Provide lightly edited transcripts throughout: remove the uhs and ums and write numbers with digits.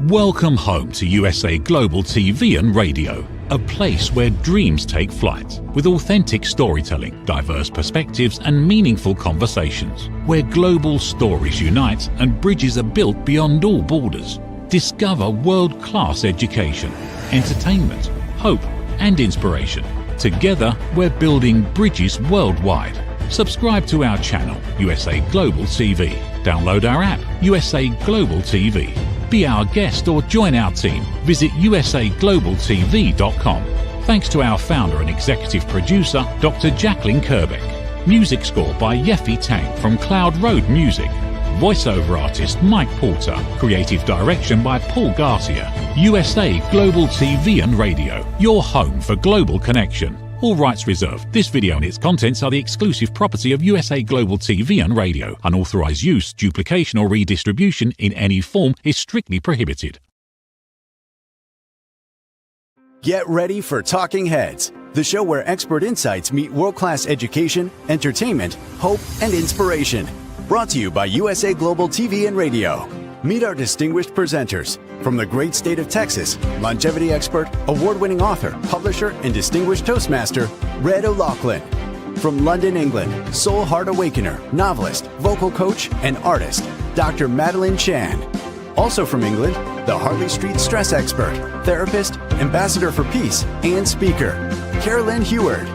Welcome home to USA Global TV and Radio, a place where dreams take flight, with authentic storytelling, diverse perspectives and meaningful conversations, where global stories unite and bridges are built beyond all borders. Discover world-class education, entertainment, hope and inspiration. Together, we're building bridges worldwide. Subscribe to our channel, USA Global TV. Download our app, USA Global TV. Be our guest or join our team. Visit usaglobaltv.com. Thanks to our founder and executive producer, Dr. Jacqueline Kerbeck. Music score by Yeffy Tang from Cloud Road Music. Voiceover artist Mike Porter. Creative direction by Paul Garcia. USA Global TV and Radio, your home for global connection. All rights reserved. This video and its contents are the exclusive property of USA Global TV and Radio. Unauthorized use, duplication or redistribution in any form is strictly prohibited. Get ready for Talking Heads, the show where expert insights meet world-class education, entertainment, hope, and inspiration. Brought to you by USA Global TV and Radio. Meet our distinguished presenters. From the great state of Texas, longevity expert, award-winning author, publisher, and distinguished Toastmaster, Red O'Loughlin. From London, England, Soul Heart Awakener, novelist, vocal coach, and artist, Dr. Madalene Chan. Also from England, the Harley Street stress expert, therapist, ambassador for peace, and speaker, Carolyn Heward.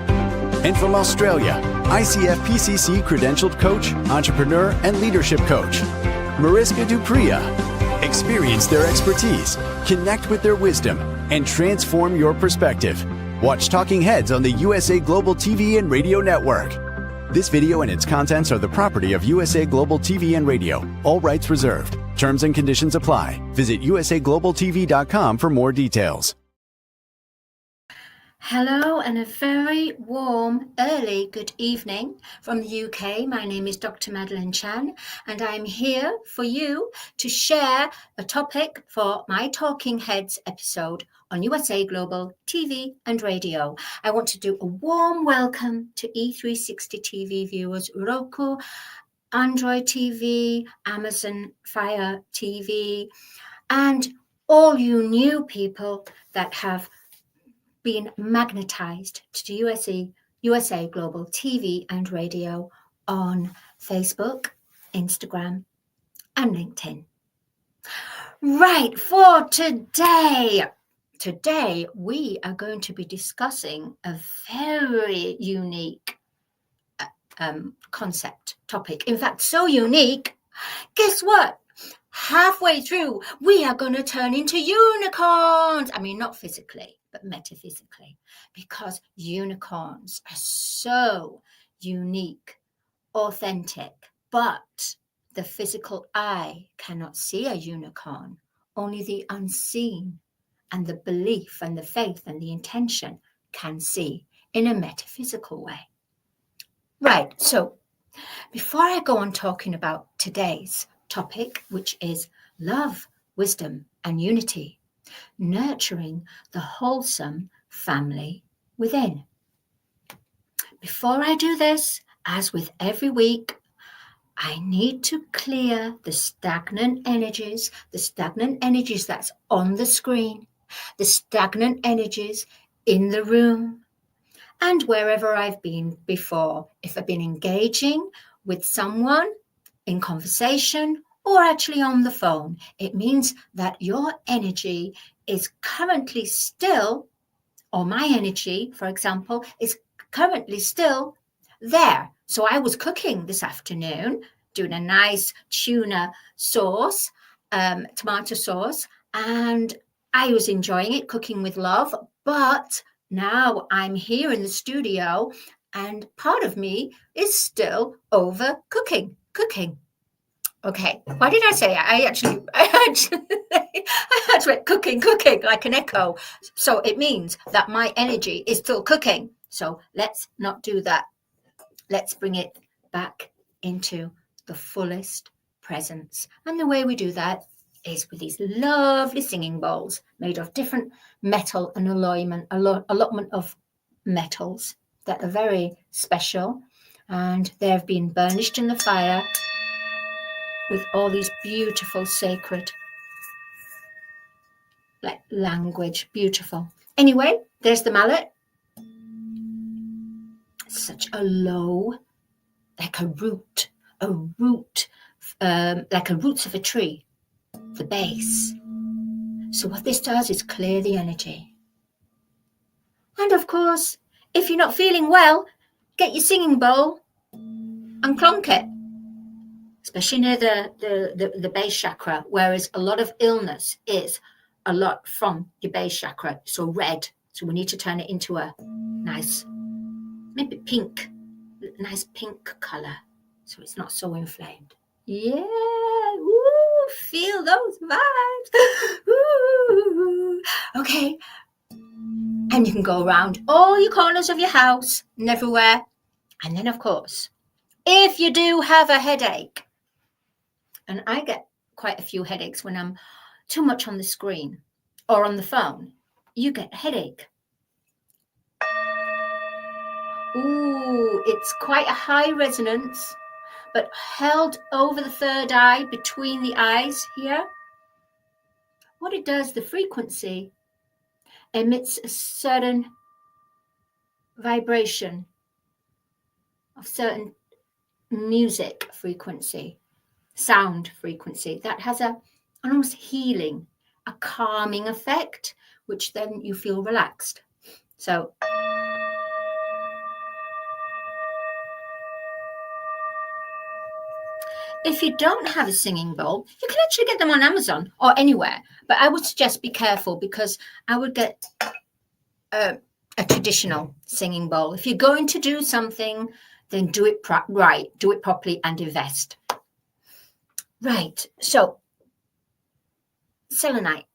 And from Australia, ICF PCC credentialed coach, entrepreneur, and leadership coach, Mariska Dupria. Experience their expertise, connect with their wisdom, and transform your perspective. Watch Talking Heads on the USA Global TV and Radio Network. This video and its contents are the property of USA Global TV and Radio. All rights reserved. Terms and conditions apply. Visit usaglobaltv.com for more details. Hello and a very warm, early good evening from the UK. My name is Dr. Madalene Chan and I'm here for you to share a topic for my Talking Heads episode on USA Global TV and Radio. I want to do a warm welcome to E360 TV viewers, Roku, Android TV, Amazon Fire TV, and all you new people that have been magnetized to USA Global TV and Radio on Facebook, Instagram, and LinkedIn. Right, for today we are going to be discussing a very unique concept, topic. In fact, so unique, guess what? Halfway through, we are going to turn into unicorns. I mean, not physically, but metaphysically, because unicorns are so unique, authentic, but the physical eye cannot see a unicorn. Only the unseen and the belief and the faith and the intention can see in a metaphysical way. Right, so before I go on talking about today's topic, which is love, wisdom, and unity, nurturing the wholesome family within. Before I do this, as with every week, I need to clear the stagnant energies that's on the screen, the stagnant energies in the room, and wherever I've been before. If I've been engaging with someone in conversation or actually on the phone, it means that your energy is currently still, or my energy, for example, is currently still there. So I was cooking this afternoon, doing a nice tuna sauce, tomato sauce, and I was enjoying it, cooking with love. But now I'm here in the studio and part of me is still over cooking. Okay, why did I say I actually went cooking like an echo. So it means that my energy is still cooking. So let's not do that. Let's bring it back into the fullest presence. And the way we do that is with these lovely singing bowls made of different metal and allotment of metals that are very special. And they have been burnished in the fire with all these beautiful sacred language. Beautiful. Anyway, there's the mallet. Such a low, like a root, like a roots of a tree, the base. So what this does is clear the energy. And of course, if you're not feeling well, get your singing bowl and clonk it, especially near the base chakra, whereas a lot of illness is a lot from your base chakra. So red. So we need to turn it into a nice, maybe pink, nice pink color, so it's not so inflamed. Yeah, woo, feel those vibes. Woo. Okay, and you can go around all your corners of your house and everywhere. And then, of course, if you do have a headache, and I get quite a few headaches when I'm too much on the screen or on the phone, you get a headache. Ooh, it's quite a high resonance, but held over the third eye, between the eyes here. What it does, the frequency emits a certain vibration of certain music frequency, sound frequency, that has an almost healing, a calming effect, which then you feel relaxed. So if you don't have a singing bowl, you can actually get them on Amazon or anywhere. But I would suggest be careful, because I would get a traditional singing bowl. If you're going to do something, then do it right, do it properly, and invest. Right, so selenite.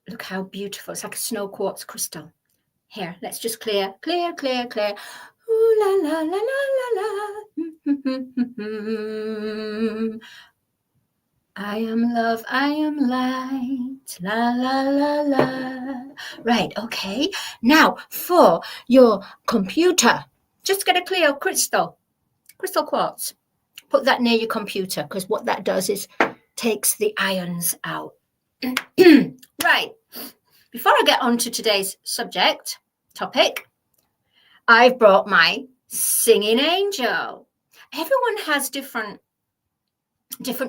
Look how beautiful. It's like a snow quartz crystal. Here, let's just clear. Ooh, la, la, la, la, la. I am love, I am light, la, la, la, la. Right, okay. Now, for your computer, just get a clear crystal quartz. Put that near your computer, because what that does is takes the ions out. Right, before I get on to today's topic, I've brought my singing angel. Everyone has different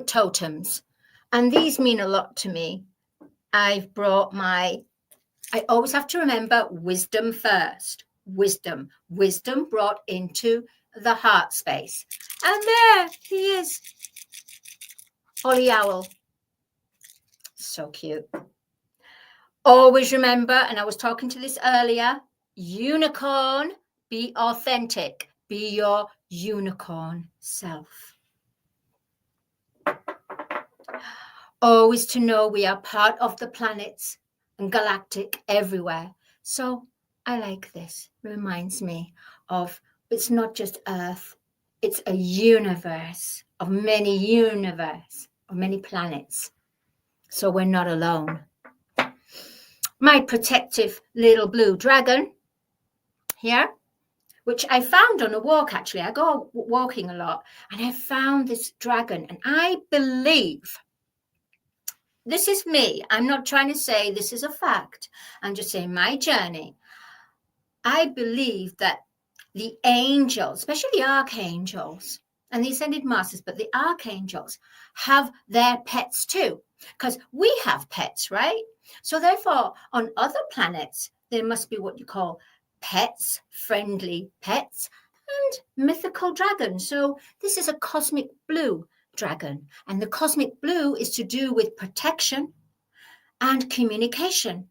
totems, and these mean a lot to me. I've brought I always have to remember wisdom first. Wisdom brought into the heart space. And there he is, Ollie Owl. So cute. Always remember, and I was talking to this earlier, unicorn, be authentic, be your unicorn self. Always to know we are part of the planets and galactic everywhere. So I like this. Reminds me of, it's not just Earth, it's a universe of many planets. So we're not alone. My protective little blue dragon here, which I found on a walk, actually. I go walking a lot, and I found this dragon, and I believe, this is me. I'm not trying to say this is a fact. I'm just saying my journey. I believe that the angels, especially the archangels and the ascended masters, but the archangels have their pets too, because we have pets, right? So therefore, on other planets, there must be what you call pets, friendly pets, and mythical dragons. So this is a cosmic blue dragon, and the cosmic blue is to do with protection and communication,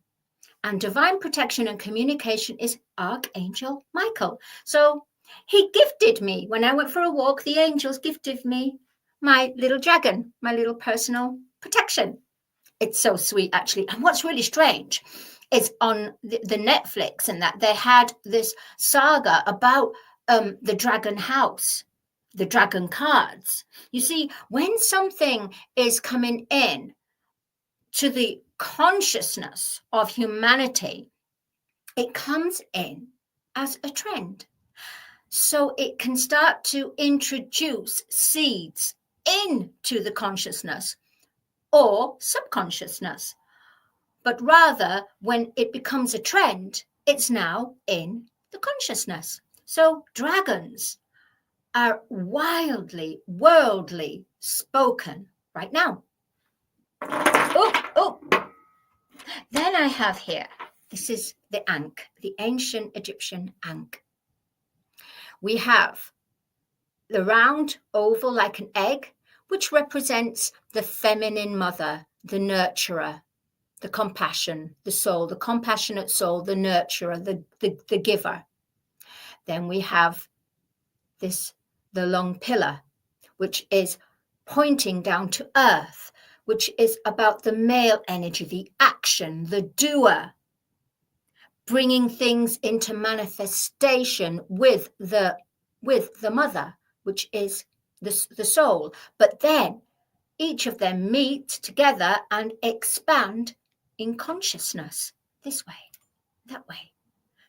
and divine protection and communication is Archangel Michael. So he gifted me, when I went for a walk, the angels gifted me my little dragon, my little personal protection. It's so sweet, actually. And what's really strange is on the Netflix and that they had this saga about the dragon house, the dragon cards. You see, when something is coming in to the consciousness of humanity, it comes in as a trend. So it can start to introduce seeds into the consciousness or subconsciousness but rather when it becomes a trend, it's now in the consciousness. So dragons are wildly, worldly spoken right now. Oh. Then I have here, this is the Ankh, the ancient Egyptian Ankh. We have the round oval like an egg, which represents the feminine mother, the nurturer, the compassion, the soul, the compassionate soul, the nurturer, the giver. Then we have this, the long pillar, which is pointing down to earth, which is about the male energy, the action, the doer, bringing things into manifestation with the mother, which is the soul. But then each of them meet together and expand in consciousness, this way, that way.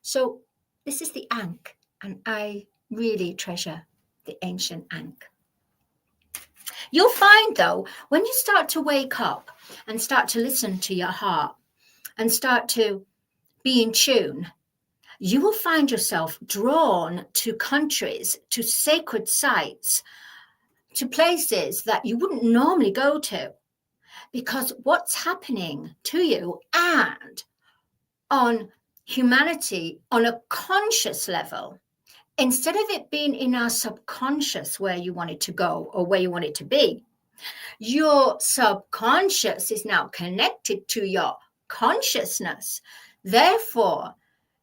So this is the Ankh, and I really treasure the ancient Ankh. You'll find, though, when you start to wake up and start to listen to your heart and start to be in tune, you will find yourself drawn to countries, to sacred sites, to places that you wouldn't normally go to, because what's happening to you and on humanity on a conscious level, instead of it being in our subconscious where you want it to go or where you want it to be, your subconscious is now connected to your consciousness. Therefore,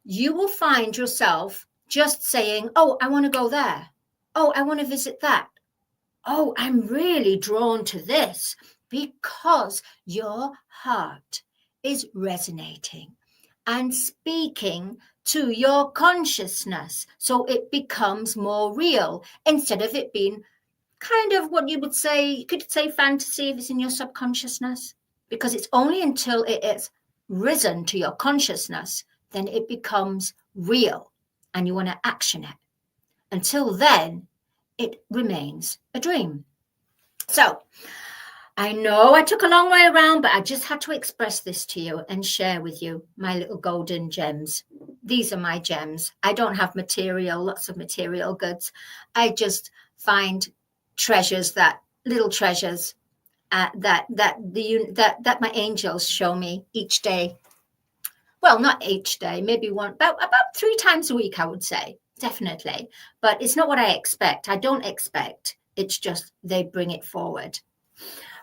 you will find yourself just saying, oh, I want to go there. Oh, I want to visit that. Oh, I'm really drawn to this, because your heart is resonating and speaking to your consciousness. So it becomes more real instead of it being kind of what you would say, you could say fantasy if it's in your subconsciousness, because it's only until it is risen to your consciousness, then it becomes real and you want to action it. Until then, it remains a dream. So I know I took a long way around, but I just had to express this to you and share with you my little golden gems. These are my gems. I don't have material, lots of material goods. I just find treasures, that little treasures that my angels show me each day. Well, not each day, maybe about 3 times a week, I would say, definitely. But it's not what I expect. I don't expect. It's just they bring it forward.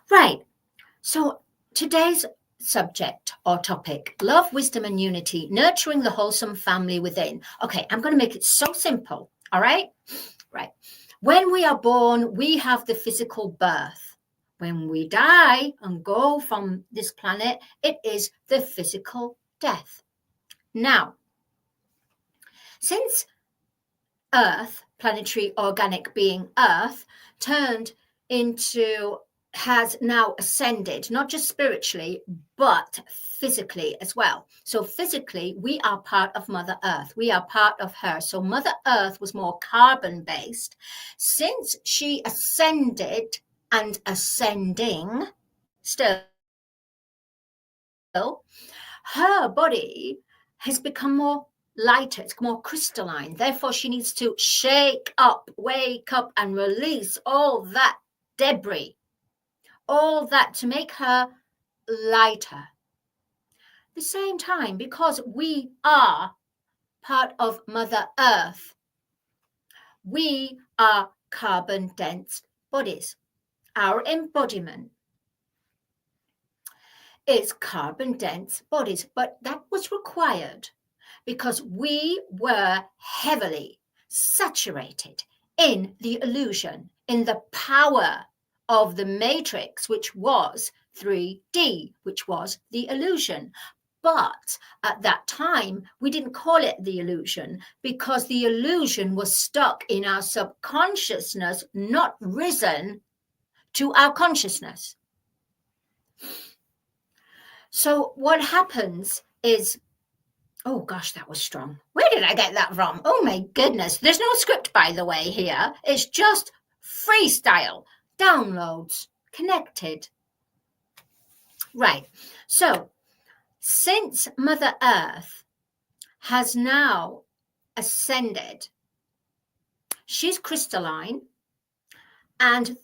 Right. So today's subject or topic, love, wisdom, and unity, nurturing the wholesome family within. Okay, I'm going to make it so simple. All right. Right. When we are born, we have the physical birth. When we die and go from this planet, it is the physical death. Now, since Earth, planetary organic being Earth, has now ascended, not just spiritually, but physically as well. So physically, we are part of Mother Earth. We are part of her. So Mother Earth was more carbon-based. Since she ascended and ascending still, her body has become more lighter, it's more crystalline. Therefore, she needs to shake up, wake up, and release all that debris, all that to make her lighter. At the same time, because we are part of Mother Earth, we are carbon-dense bodies. Our embodiment is carbon-dense bodies, but that was required because we were heavily saturated in the illusion, in the power of the matrix, which was 3D, which was the illusion. But at that time, we didn't call it the illusion because the illusion was stuck in our subconsciousness, not risen to our consciousness. So what happens is, oh gosh, that was strong. Where did I get that from? Oh my goodness. There's no script, by the way, here. It's just freestyle, downloads, connected. Right. So Since Mother Earth has now ascended, she's crystalline, and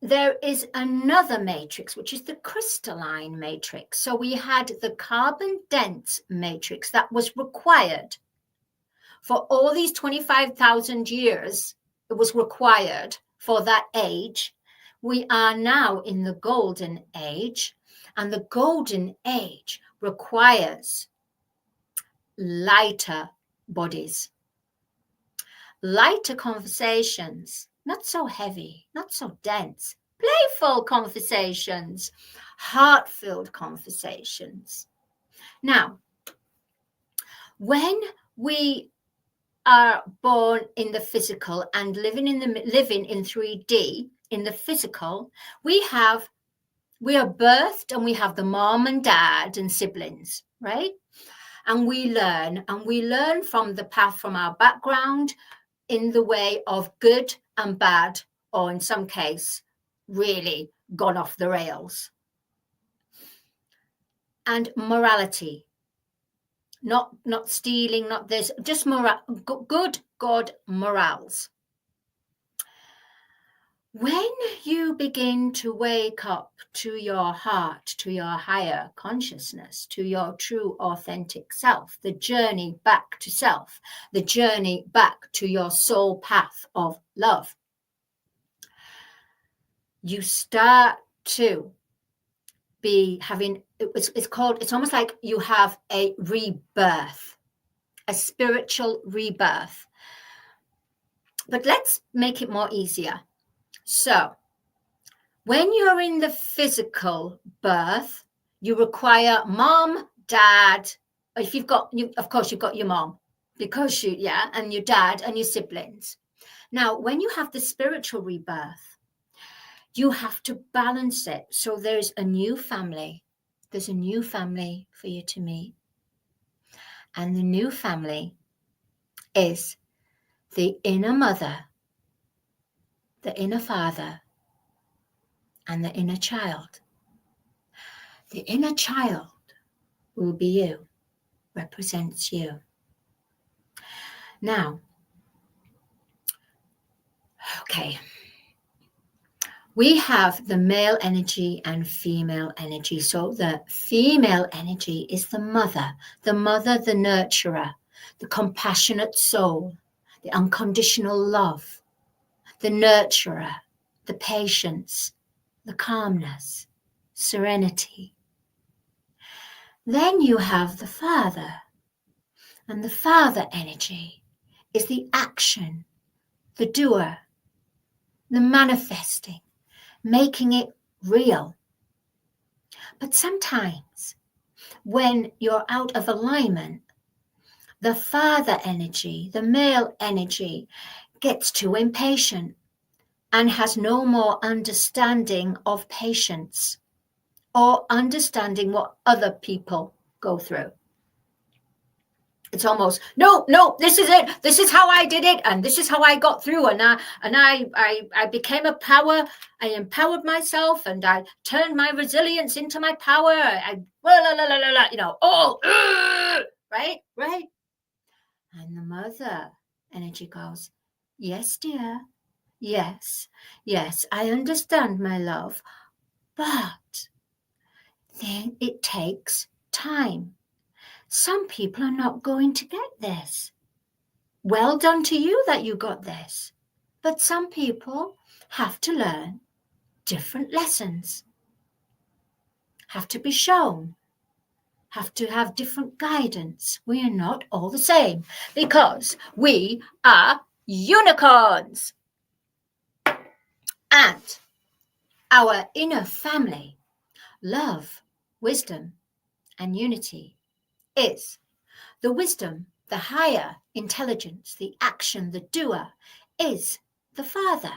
there is another matrix, which is the crystalline matrix. So we had the carbon dense matrix that was required for all these 25,000 years. It was required for that age. We are now in the golden age, and the golden age requires lighter bodies, lighter conversations, not so heavy, not so dense, playful conversations, heart-filled conversations. Now, when we are born in the physical and living in 3D in the physical, we are birthed, and we have the mom and dad and siblings, right? And we learn from the path from our background in the way of good and bad, or in some case, really gone off the rails. And morality, not stealing, not this, just good God morals. When you begin to wake up to your heart, to your higher consciousness, to your true authentic self, the journey back to self, the journey back to your soul path of love, you start to be having, it's almost like you have a rebirth, a spiritual rebirth. But let's make it more easier. So when you're in the physical birth, you require mom, dad. If you've got, of course, you've got your mom, because and your dad and your siblings. Now, when you have the spiritual rebirth, you have to balance it. So there's a new family. There's a new family for you to meet. And the new family is the inner mother, the inner father, and the inner child. The inner child will be you, represents you. Now, okay, we have the male energy and female energy. So the female energy is the mother, the nurturer, the compassionate soul, the unconditional love, the nurturer, the patience, the calmness, serenity. Then you have the father, and the father energy is the action, the doer, the manifesting, making it real. But sometimes when you're out of alignment, the father energy, the male energy, gets too impatient and has no more understanding of patience or understanding what other people go through. It's almost, no, this is it. This is how I did it. And this is how I got through. And I became a power. I empowered myself, and I turned my resilience into my power. Right? And the mother energy goes, yes, dear. Yes, I understand, my love, but then it takes time. Some people are not going to get this. Well done to you that you got this. But some people have to learn different lessons, have to be shown, have to have different guidance. We are not all the same because we are unicorns. And our inner family, love, wisdom, and unity is the wisdom, the higher intelligence, the action, the doer is the father.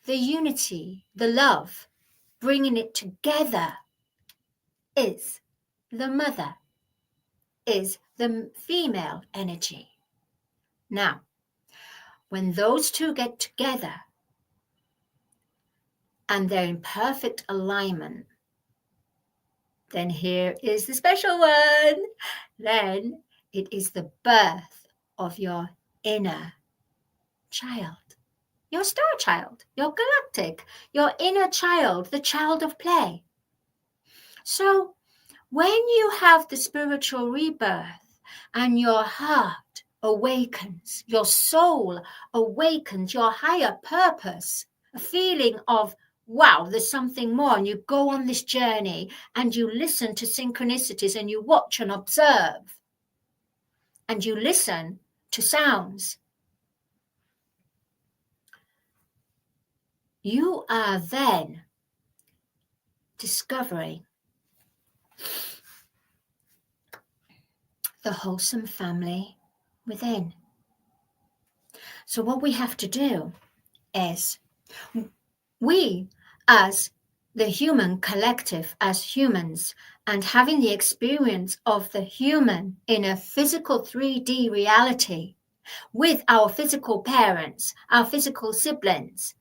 The unity, the love, bringing it together is the mother, is the female energy. Now, when those two get together and they're in perfect alignment, Then here is the special one. Then it is the birth of your inner child, your star child, your galactic, your inner child, the child of play. So when you have the spiritual rebirth and your heart awakens, your soul awakens, your higher purpose, a feeling of, wow, there's something more, and you go on this journey and you listen to synchronicities and you watch and observe and you listen to sounds. You are then discovering the wholesome family within. So what we have to do is, we as the human collective, as humans, and having the experience of the human in a physical 3D reality with our physical parents, our physical siblings,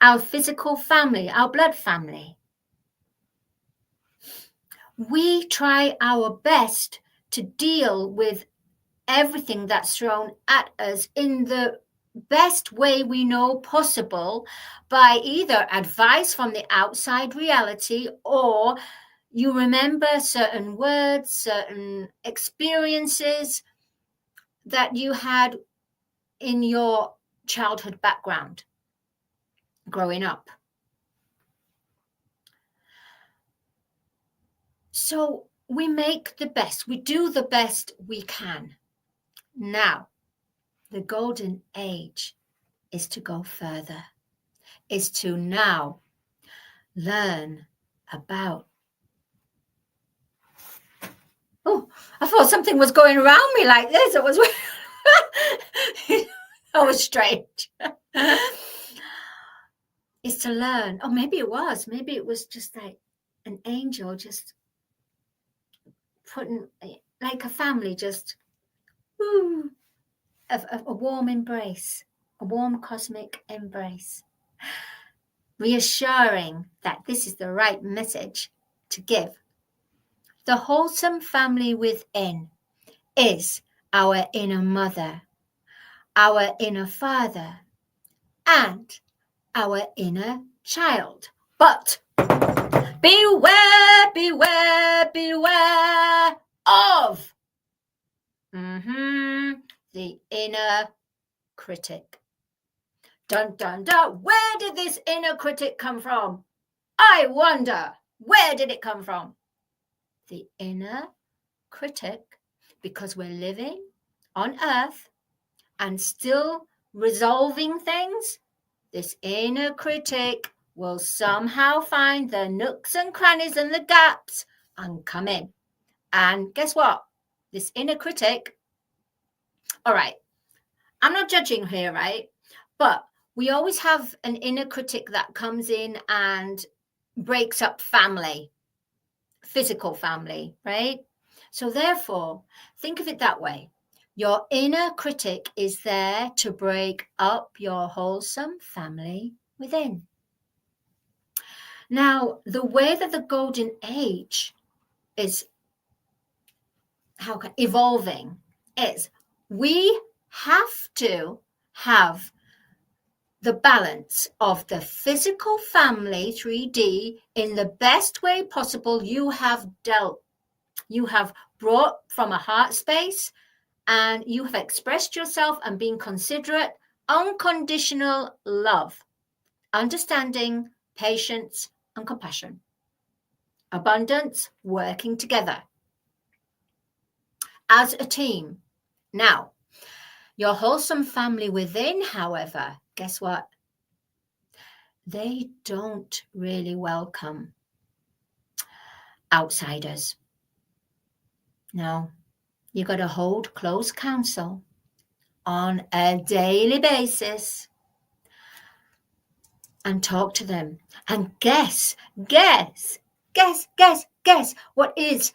our physical family, our blood family, we try our best to deal with everything that's thrown at us in the best way we know possible, by either advice from the outside reality, or you remember certain words, certain experiences that you had in your childhood background growing up. So we make the best, we do the best we can. Now, the golden age is to go further, is to now learn about. Oh, I thought something was going around me like this. It was, that was strange. Is to learn. Oh, maybe it was just like an angel just putting, like a family, just a warm embrace, a warm cosmic embrace, reassuring that this is the right message to give. The wholesome family within is our inner mother, our inner father, and our inner child. But beware, beware, beware of the inner critic. Dun, dun, dun. Where did this inner critic come from? I wonder, where did it come from? The inner critic, because we're living on earth and still resolving things, this inner critic will somehow find the nooks and crannies and the gaps and come in. And guess what? This inner critic, all right, I'm not judging here, right? But we always have an inner critic that comes in and breaks up family, physical family, right? So therefore, think of it that way. Your inner critic is there to break up your wholesome family within. Now, the way that the golden age is evolving is we have to have the balance of the physical family 3D in the best way possible. You have brought from a heart space, and you have expressed yourself and been considerate, unconditional love, understanding, patience, and compassion. Abundance, working together as a team. Now, your wholesome family within, however, guess what? They don't really welcome outsiders. No, you got to hold close counsel on a daily basis and talk to them. And guess what is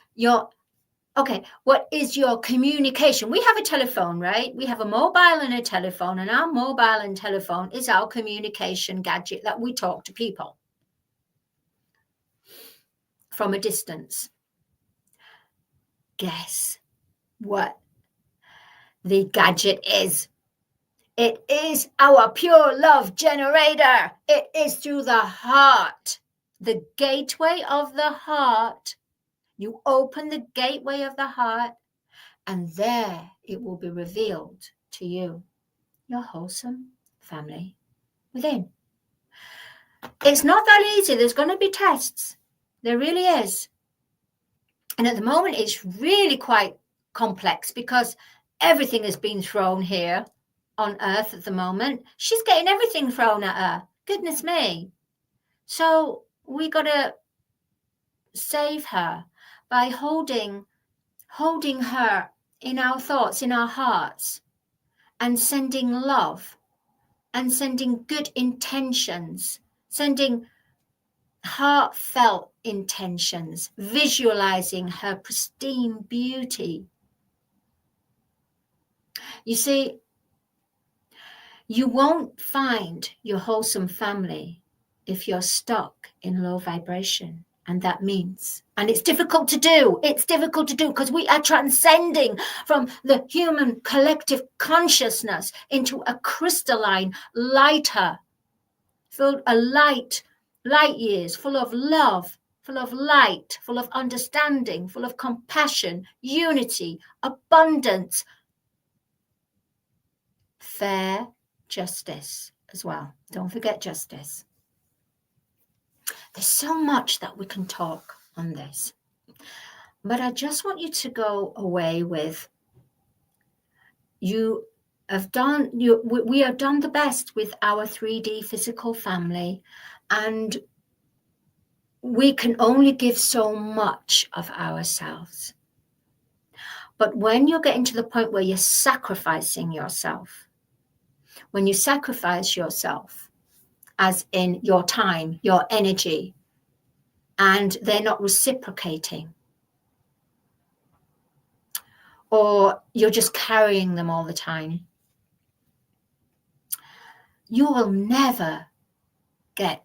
your communication? We have a telephone, right? We have a mobile and a telephone, and our mobile and telephone is our communication gadget that we talk to people. from a distance. Guess what the gadget is? It is our pure love generator. It is through the heart, the gateway of the heart. You open the gateway of the heart, and there it will be revealed to you, your wholesome family within. It's not that easy. There's going to be tests. There really is. And at the moment, it's really quite complex because everything has been thrown here on Earth at the moment. She's getting everything thrown at her. Goodness me. So we got to save her by holding her in our thoughts, in our hearts, and sending love and sending good intentions, sending heartfelt intentions, visualizing her pristine beauty. You see, you won't find your wholesome family if you're stuck in low vibration. And that means, and it's difficult to do because we are transcending from the human collective consciousness into a crystalline, lighter, full of light years, full of love, full of light, full of understanding, full of compassion, unity, abundance, fair justice as well. Don't forget justice. There's so much that we can talk on this, but I just want you to go away with, we have done the best with our 3D physical family, and we can only give so much of ourselves. But when you're getting to the point where you're sacrificing yourself, when you sacrifice yourself, as in your time, your energy, and they're not reciprocating, or you're just carrying them all the time, you will never get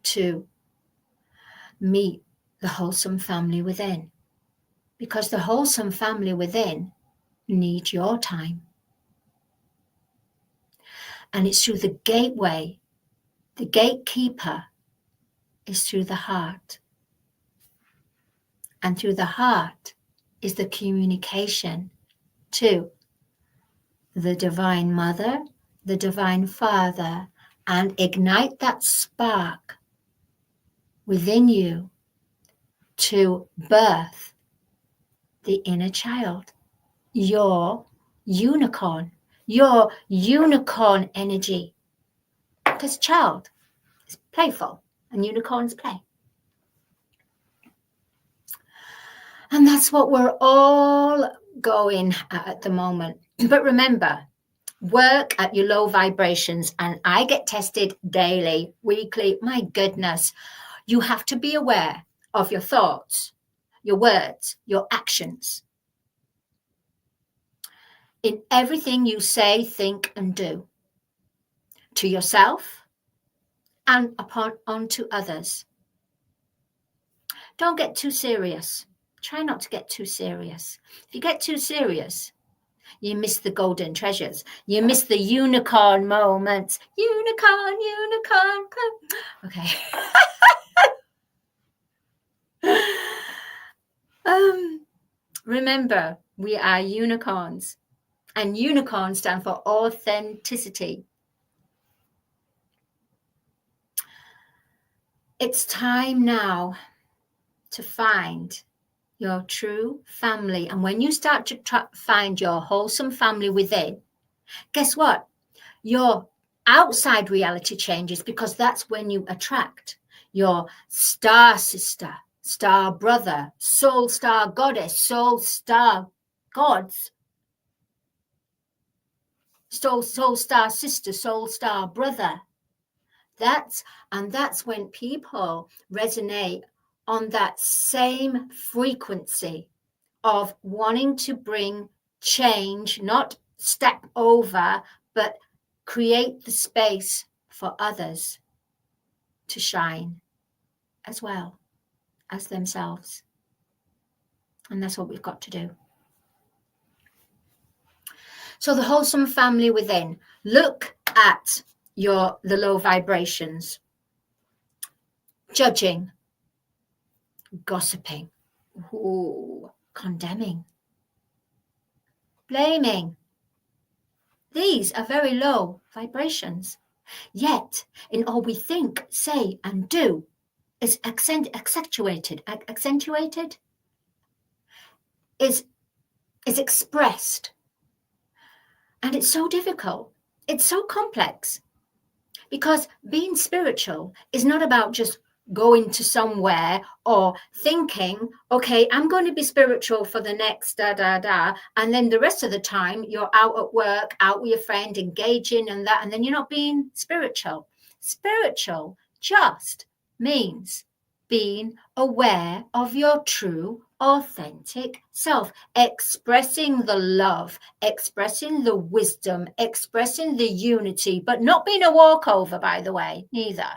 to meet the wholesome family within, because the wholesome family within need your time. And it's through the gateway. The gatekeeper is through the heart. And through the heart is the communication to the Divine Mother, the Divine Father, and ignite that spark within you to birth the inner child, your unicorn energy. Because child is playful and unicorns play. And that's what we're all going at the moment. But remember, work at your low vibrations, and I get tested daily, weekly. My goodness, you have to be aware of your thoughts, your words, your actions. In everything you say, think, and do. To yourself and onto others. Don't get too serious. Try not to get too serious. If you get too serious, you miss the golden treasures. You miss the unicorn moments. Unicorn. Okay. Remember, we are unicorns. And unicorns stand for authenticity. It's time now to find your true family. And when you start to find your wholesome family within, guess what? Your outside reality changes, because that's when you attract your star sister, star brother, soul star goddess, soul star gods, soul star sister, soul star brother. That's when people resonate on that same frequency of wanting to bring change, not step over, but create the space for others to shine as well as themselves. And that's what we've got to do. So the wholesome family within. Look at the low vibrations. Judging, gossiping, condemning, blaming. These are very low vibrations. Yet, in all we think, say, and do, is accentuated, is expressed. And it's so difficult. It's so complex. Because being spiritual is not about just going to somewhere or thinking, okay, I'm going to be spiritual for the next and then the rest of the time you're out at work, out with your friend, engaging and that, and then you're not being spiritual. Spiritual just means being aware of your true, authentic self, expressing the love, expressing the wisdom, expressing the unity, but not being a walkover, by the way, neither.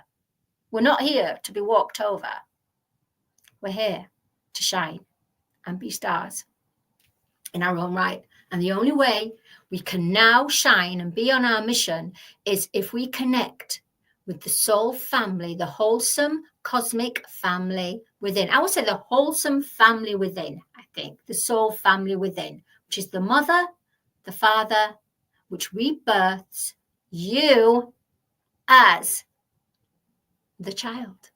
We're not here to be walked over. We're here to shine and be stars in our own right. And the only way we can now shine and be on our mission is if we connect with the soul family, the wholesome cosmic family within. I would say the wholesome family within, I think, the soul family within, which is the mother, the father, which rebirths you as the child.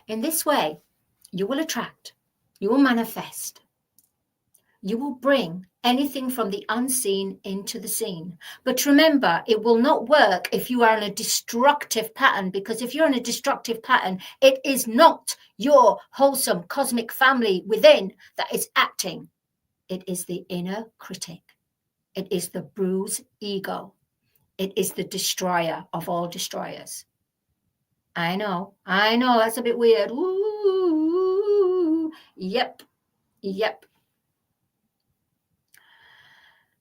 In this way, you will attract, you will manifest, you will bring anything from the unseen into the seen. But remember, it will not work if you are in a destructive pattern, because if you're in a destructive pattern, it is not your wholesome cosmic family within that is acting. It is the inner critic. It is the bruised ego. It is the destroyer of all destroyers. I know, that's a bit weird. Ooh, yep.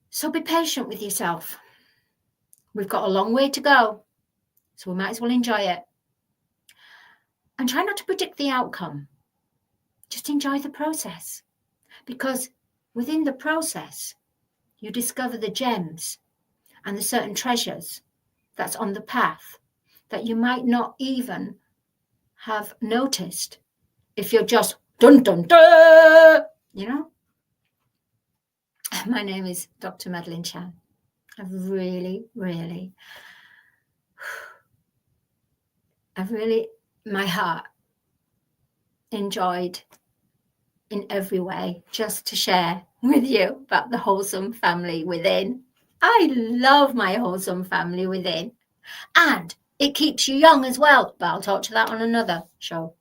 So be patient with yourself. We've got a long way to go, so we might as well enjoy it. And try not to predict the outcome. Just enjoy the process, because within the process, you discover the gems and the certain treasures that's on the path that you might not even have noticed if you're just dun dun dun, you know. My name is Dr. Madalene Chan. I've really, my heart enjoyed in every way just to share with you about the wholesome family within. I love my wholesome family within, and it keeps you young as well, but I'll talk to that on another show.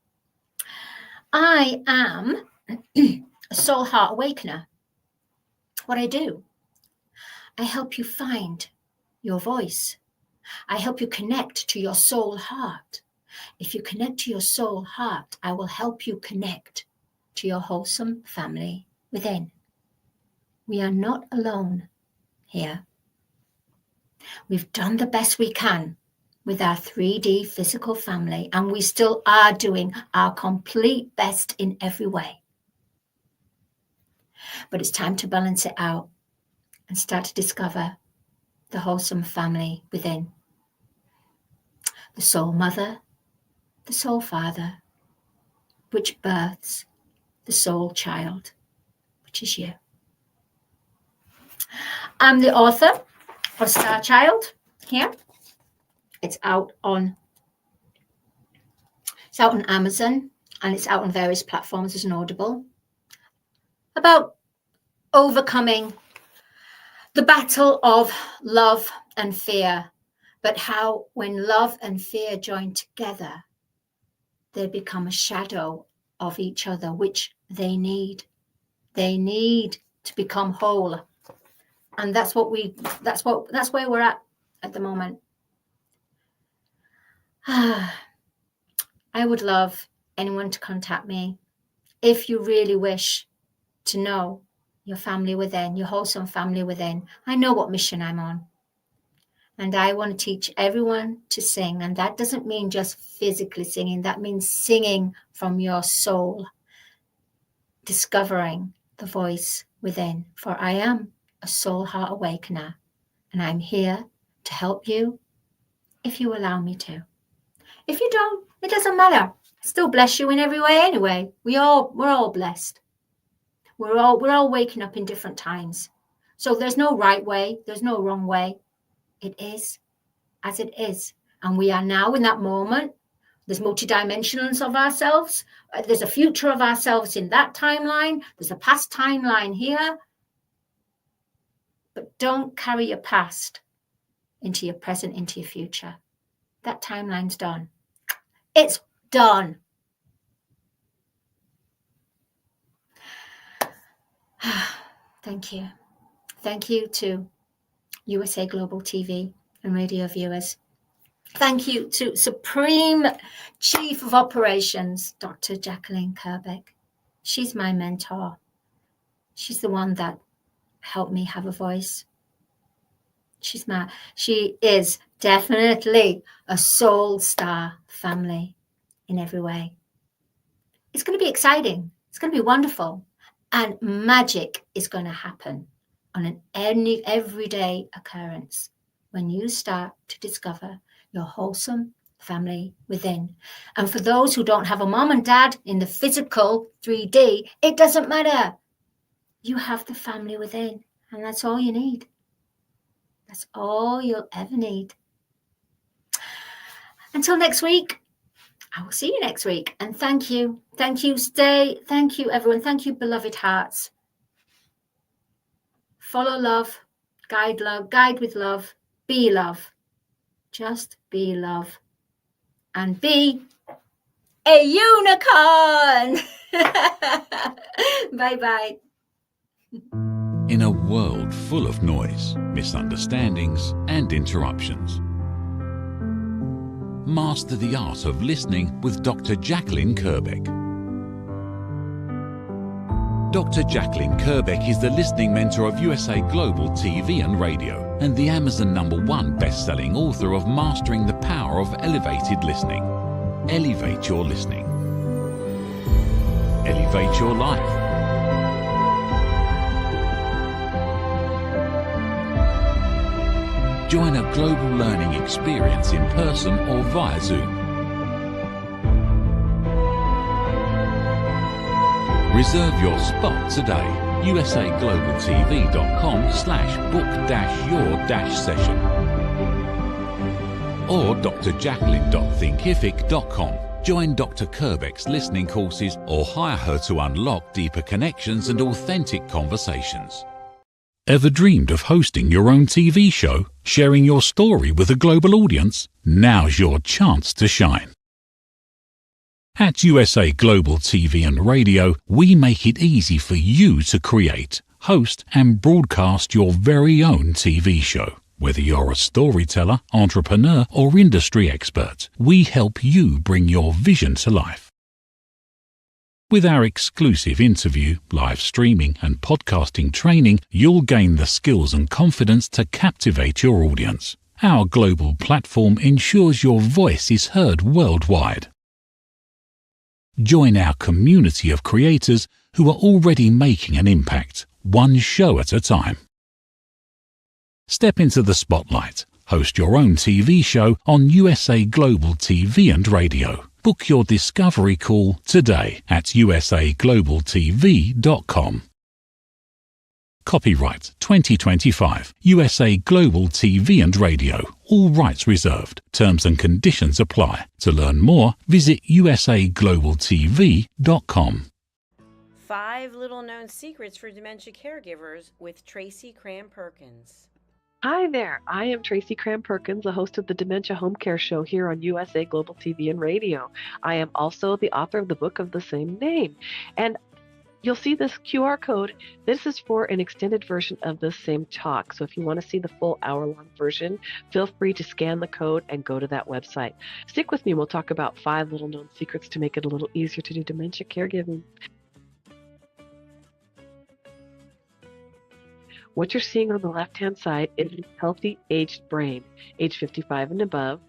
I am a soul heart awakener. What I do, I help you find your voice. I help you connect to your soul heart. If you connect to your soul heart, I will help you connect to your wholesome family within. We are not alone here. We've done the best we can with our 3D physical family, and we still are doing our complete best in every way. But it's time to balance it out and start to discover the wholesome family within. The soul mother, the soul father, which births the soul child, which is you. I'm the author of Star Child here. It's out on Amazon, and it's out on various platforms as an Audible, about overcoming the battle of love and fear, but how when love and fear join together, they become a shadow of each other, which they need. They need to become whole. And that's where we're at the moment. I would love anyone to contact me if you really wish to know your family within, your wholesome family within. I know what mission I'm on. And I want to teach everyone to sing. And that doesn't mean just physically singing. That means singing from your soul, discovering the voice within. For I am a soul heart awakener. And I'm here to help you if you allow me to. If you don't, it doesn't matter. I still bless you in every way anyway. We're all blessed. We're all waking up in different times. So there's no right way. There's no wrong way. It is as it is. And we are now in that moment. There's multidimensionals of ourselves. There's a future of ourselves in that timeline. There's a past timeline here. But don't carry your past into your present, into your future. That timeline's done. It's done. Thank you. Thank you to USA Global TV and radio viewers. Thank you to Supreme Chief of Operations, Dr. Jacqueline Kerbeck. She's my mentor. She's the one that helped me have a voice. She is definitely a soul star family in every way. It's going to be exciting. It's going to be wonderful. And magic is going to happen on an everyday occurrence when you start to discover your wholesome family within. And for those who don't have a mom and dad in the physical 3D, it doesn't matter. You have the family within, and that's all you need. That's all you'll ever need. Until next week, I will see you next week. And thank you. Thank you, Thank you, everyone. Thank you, beloved hearts. Follow love, guide with love, be love. Just be love. And be a unicorn. Bye-bye. In a world full of noise, misunderstandings, and interruptions, master the art of listening with Dr. Jacqueline Kerbeck. Dr. Jacqueline Kerbeck is the listening mentor of USA Global TV and Radio and the Amazon #1 best-selling author of Mastering the Power of Elevated Listening. Elevate your listening. Elevate your life. Join a global learning experience in person or via Zoom. Reserve your spot today. usaglobaltv.com/book-your-session or drjacqueline.thinkific.com. Join Dr. Kerbeck's listening courses or hire her to unlock deeper connections and authentic conversations. Ever dreamed of hosting your own TV show, sharing your story with a global audience? Now's your chance to shine. At USA Global TV and Radio, we make it easy for you to create, host, and broadcast your very own TV show. Whether you're a storyteller, entrepreneur, or industry expert, we help you bring your vision to life. With our exclusive interview, live streaming, and podcasting training, you'll gain the skills and confidence to captivate your audience. Our global platform ensures your voice is heard worldwide. Join our community of creators who are already making an impact, one show at a time. Step into the spotlight. Host your own TV show on USA Global TV and Radio. Book your discovery call today at usaglobaltv.com. Copyright 2025 USA Global TV and Radio. All rights reserved. Terms and conditions apply. To learn more, visit usaglobaltv.com. 5 little-known secrets for dementia caregivers with Tracy Cram-Perkins. Hi there, I am Tracy Cram-Perkins, the host of the Dementia Home Care Show here on USA Global TV and Radio. I am also the author of the book of the same name. And you'll see this QR code. This is for an extended version of the same talk. So if you want to see the full hour-long version, feel free to scan the code and go to that website. Stick with me, we'll talk about 5 little-known secrets to make it a little easier to do dementia caregiving. What you're seeing on the left-hand side is a healthy aged brain, age 55 and above.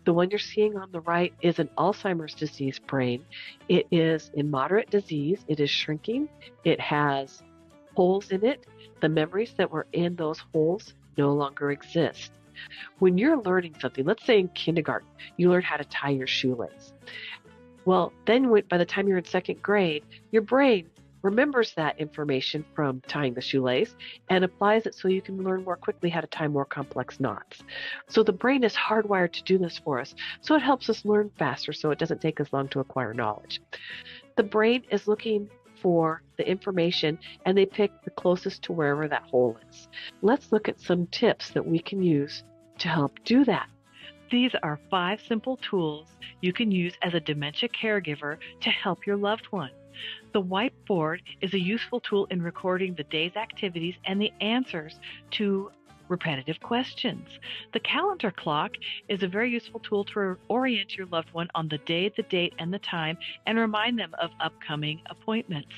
The one you're seeing on the right is an Alzheimer's disease brain. It is in moderate disease. It is shrinking. It has holes in it. The memories that were in those holes no longer exist. When you're learning something, let's say in kindergarten, you learn how to tie your shoelace. Well, then by the time you're in second grade, your brain remembers that information from tying the shoelace and applies it so you can learn more quickly how to tie more complex knots. So the brain is hardwired to do this for us. So it helps us learn faster so it doesn't take us long to acquire knowledge. The brain is looking for the information and they pick the closest to wherever that hole is. Let's look at some tips that we can use to help do that. These are 5 simple tools you can use as a dementia caregiver to help your loved one. The whiteboard is a useful tool in recording the day's activities and the answers to repetitive questions. The calendar clock is a very useful tool to orient your loved one on the day, the date, and the time, and remind them of upcoming appointments.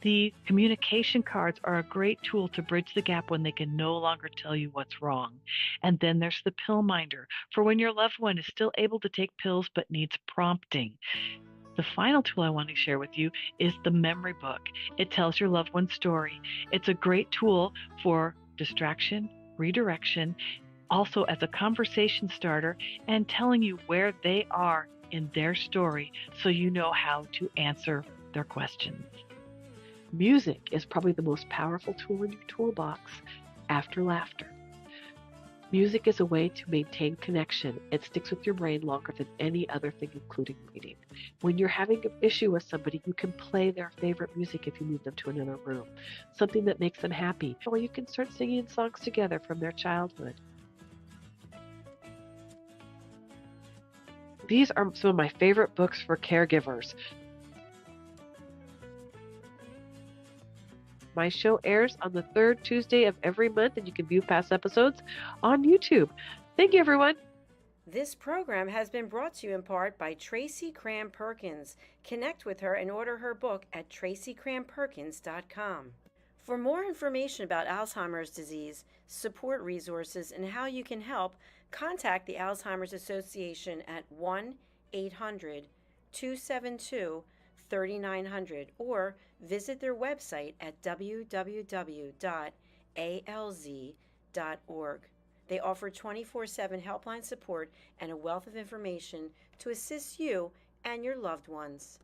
The communication cards are a great tool to bridge the gap when they can no longer tell you what's wrong. And then there's the pill minder, for when your loved one is still able to take pills but needs prompting. The final tool I want to share with you is the memory book. It tells your loved one's story. It's a great tool for distraction, redirection, also as a conversation starter, and telling you where they are in their story so you know how to answer their questions. Music is probably the most powerful tool in your toolbox after laughter. Music is a way to maintain connection. It sticks with your brain longer than any other thing, including reading. When you're having an issue with somebody, you can play their favorite music if you move them to another room, something that makes them happy, or you can start singing songs together from their childhood. These are some of my favorite books for caregivers. My show airs on the 3rd Tuesday of every month, and you can view past episodes on YouTube. Thank you, everyone. This program has been brought to you in part by Tracy Cram Perkins. Connect with her and order her book at tracycramperkins.com. For more information about Alzheimer's disease, support resources, and how you can help, contact the Alzheimer's Association at 1-800-272-3900 or visit their website at www.alz.org. They offer 24/7 helpline support and a wealth of information to assist you and your loved ones.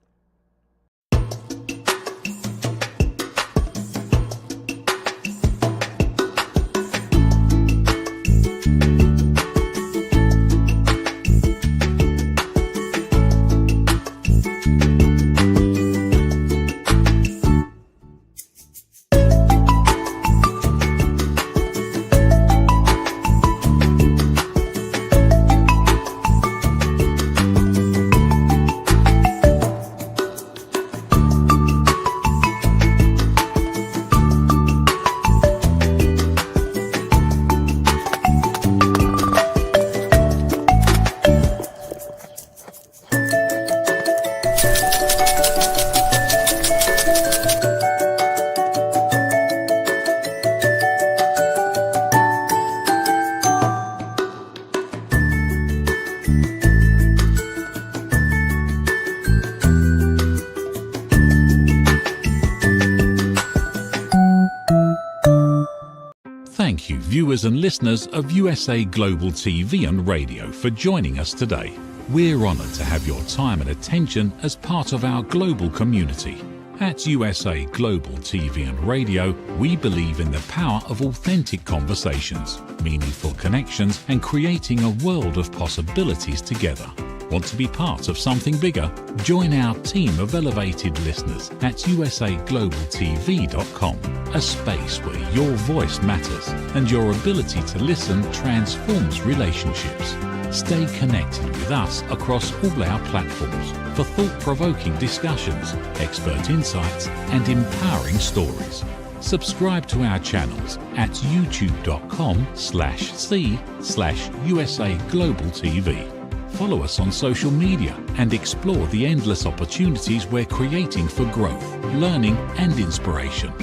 Thank you, viewers and listeners of USA Global TV and Radio, for joining us today. We're honoured to have your time and attention as part of our global community. At USA Global TV and Radio, we believe in the power of authentic conversations, meaningful connections, and creating a world of possibilities together. Want to be part of something bigger? Join our team of elevated listeners at usaglobaltv.com, a space where your voice matters and your ability to listen transforms relationships. Stay connected with us across all our platforms for thought-provoking discussions, expert insights, and empowering stories. Subscribe to our channels at youtube.com/c/USA-Global-TV. Follow us on social media and explore the endless opportunities we're creating for growth, learning, and inspiration.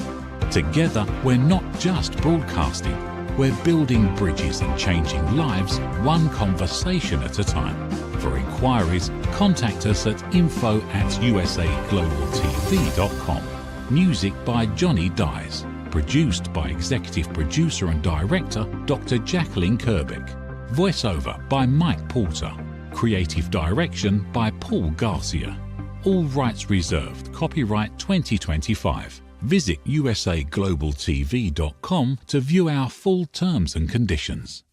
Together, we're not just broadcasting, we're building bridges and changing lives one conversation at a time. For inquiries, contact us at info@usaglobaltv.com. Music by Johnny Dyes. Produced by Executive Producer and Director Dr. Jacqueline Kerbeck. Voiceover by Mike Porter. Creative Direction by Paul Garcia. All rights reserved. Copyright 2025. Visit usaglobaltv.com to view our full terms and conditions.